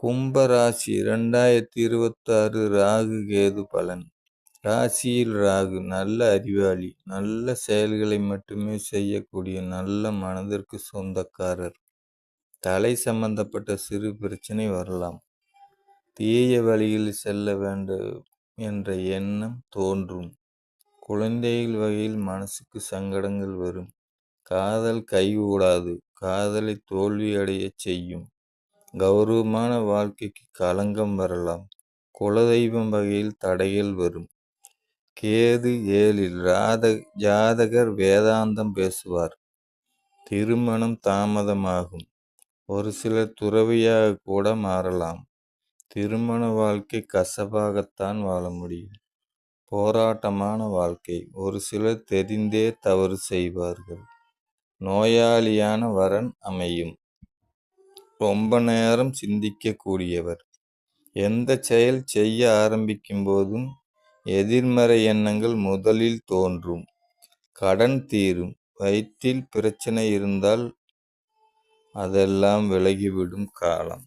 கும்பராசி 2026 ராகு கேது பலன். ராசியில் ராகு நல்ல அறிவாளி, நல்ல செயல்களை மட்டுமே செய்யக்கூடிய நல்ல மனதிற்கு சொந்தக்காரர். தலை சம்பந்தப்பட்ட சிறு பிரச்சனை வரலாம். தீய வழியில் செல்ல வேண்டும் என்ற எண்ணம் தோன்றும். குழந்தைகள் வகையில் மனசுக்கு சங்கடங்கள் வரும். காதல் கைகூடாது, காதலை தோல்வியடைய செய்யும். கௌரவமான வாழ்க்கைக்கு களங்கம் வரலாம். குலதெய்வம் வகையில் தடைகள் வரும். கேது 7ல் ஜாதகர் வேதாந்தம் பேசுவார். திருமணம் தாமதமாகும். ஒரு சிலர் துறவியாக கூட மாறலாம். திருமண வாழ்க்கை கசப்பாகத்தான் வாழ முடியும். போராட்டமான வாழ்க்கை. ஒரு சிலர் தெரிந்தே தவறு செய்வார்கள். நோயாளியான வரன் அமையும். ரொம்ப நேரம் சிந்திக்கக்கூடியவர். எந்த செயல் செய்ய ஆரம்பிக்கும் போதும் எதிர்மறை எண்ணங்கள் முதலில் தோன்றும். கடன் தீரும். வயிற்றில் பிரச்சனை இருந்தால் அதெல்லாம் விலகிவிடும் காலம்.